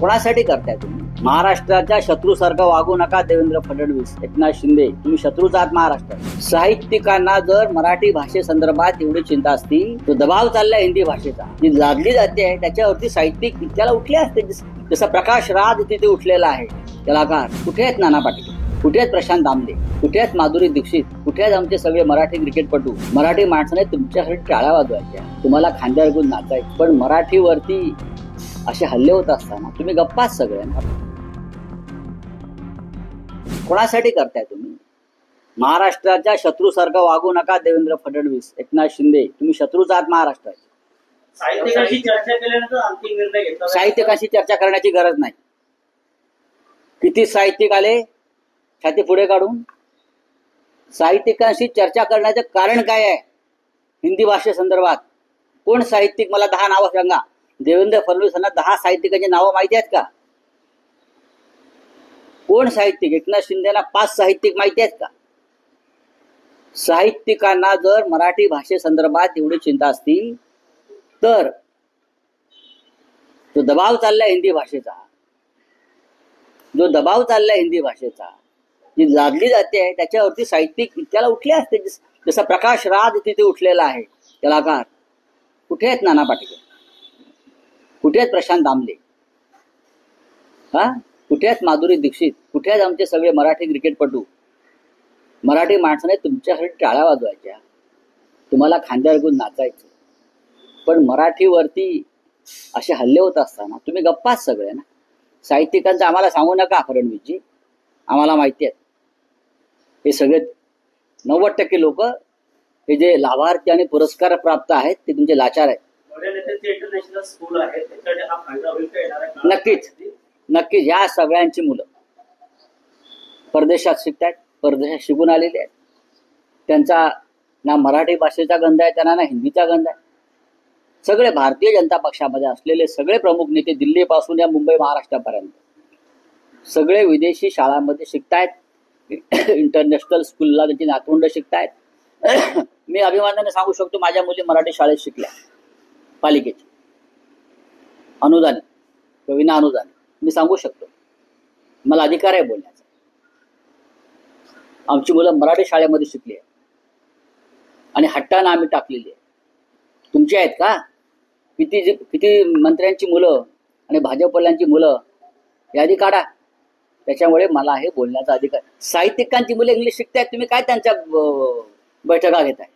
कोणासाठी करताय तुम्ही? महाराष्ट्राच्या शत्रूसारखं वागू नका देवेंद्र फडणवीस, एकनाथ शिंदे, तुम्ही शत्रूच आहात महाराष्ट्रात. साहित्यिकांना जर मराठी भाषेसंदर्भात एवढी चिंता असती, तो दबाव चाललाय हिंदी भाषेचा, जी लादली जाते त्याच्यावरती साहित्यिक त्याला उठले असते. जसं प्रकाश राज तिथे उठलेला आहे कलाकार. कुठे आहेत नाना पाटील, कुठे आहेत प्रशांत दामले, कुठे आहेत माधुरी दीक्षित, कुठे आहेत आमचे सगळे मराठी क्रिकेटपटू? मराठी माणसाने तुमच्यासाठी टाळ्या वाजवायच्या, तुम्हाला खांद्यावर घेऊन नाचायचं, पण मराठीवरती असे हल्ले होत असताना तुम्ही गप्पाच सगळे. कोणासाठी करताय तुम्ही? महाराष्ट्राच्या शत्रूसारखं वागू नका देवेंद्र फडणवीस, एकनाथ शिंदे, तुम्ही शत्रूच आहात महाराष्ट्राचे. साहित्यिकांशी चर्चा केल्यानंतर अंतिम निर्णय घेतला. साहित्यिकांशी चर्चा करण्याची गरज नाही. किती साहित्यिक आले छाती पुढे काढून? साहित्यिकांशी चर्चा करण्याचं कारण काय आहे? हिंदी भाषेसंदर्भात कोण साहित्यिक? मला 10 नावं सांगा. देवेंद्र फडणवीसांना 10 साहित्यिकांची नावं माहिती आहेत का? कोण साहित्यिक? एकनाथ शिंदेना 5 साहित्यिक माहिती आहेत का? साहित्यिकांना जर मराठी भाषेसंदर्भात एवढी चिंता असती तर जो दबाव चाललाय हिंदी भाषेचा, जो दबाव चाललाय हिंदी भाषेचा, जी लादली जाते त्याच्यावरती साहित्यिक त्याला उठले असते. जसं प्रकाश राज तिथे उठलेला आहे कलाकार. कुठे आहेत नाना पाटील, कुठे आहेत प्रशांत दामले, कुठे आहेत माधुरी दीक्षित, कुठे आहेत आमचे सगळे मराठी क्रिकेटपटू? मराठी माणसाने तुमच्यासाठी टाळ्या वाजवायच्या, तुम्हाला खांद्यावर घेऊन नाचायचं, पण मराठीवरती असे हल्ले होत असताना तुम्ही गप्पाच सगळे ना. साहित्यिकांचं आम्हाला सांगू नका फडणवीसजी, आम्हाला माहिती आहे. हे सगळे 90% लोक हे जे लाभार्थी आणि पुरस्कार प्राप्त आहेत ते तुमचे लाचार आहेत. इंटरनॅशनल स्कूल आहे, हा फायदा होईल का येणार आहे? नक्कीच नक्कीच. या सगळ्यांची मुलं परदेशात शिकतायत, परदेशात शिकून आलेली आहेत. त्यांचा ना मराठी भाषेचा गंध आहे, त्यांना ना हिंदीचा गंध आहे. सगळे भारतीय जनता पक्षामध्ये असलेले सगळे प्रमुख नेते दिल्लीपासून या मुंबई महाराष्ट्रापर्यंत सगळे विदेशी शाळांमध्ये शिकतायत. इंटरनॅशनल स्कूलला त्यांची नातवंड शिकतायत. मी अभिमानाने सांगू शकतो माझ्या मुली मराठी शाळेत शिकल्या, पालिकेची, अनुदानित, विना अनुदानित. मी सांगू शकतो, मला अधिकार आहे बोलण्याचा. आमची मुलं मराठी शाळेमध्ये शिकली आहे आणि हट्टानं आम्ही टाकलेली आहे. तुमची आहेत का? किती मंत्र्यांची मुलं आणि भाजपवाल्यांची मुलं यादी काढा. त्याच्यामुळे मला हे बोलण्याचा अधिकार. साहित्यिकांची मुलं इंग्लिश शिकतायत, तुम्ही काय त्यांच्या बैठका घेताय?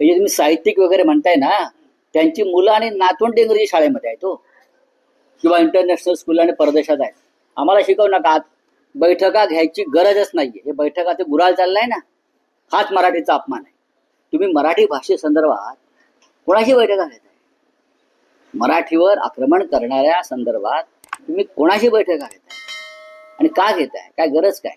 म्हणजे तुम्ही साहित्यिक वगैरे म्हणताय ना, त्यांची मुलं आणि नातवंड इंग्रजी शाळेमध्ये आहेत किंवा इंटरनॅशनल स्कूल आणि परदेशात आहेत. आम्हाला शिकवू नका. बैठका घ्यायची गरजच नाहीये. हे बैठका ते गुराळ चाललाय ना, हाच मराठीचा अपमान आहे. तुम्ही मराठी भाषेसंदर्भात कोणाशी बैठका घेताय? मराठीवर आक्रमण करणाऱ्या संदर्भात तुम्ही कोणाशी बैठका घेताय आणि का घेताय? काय गरज काय?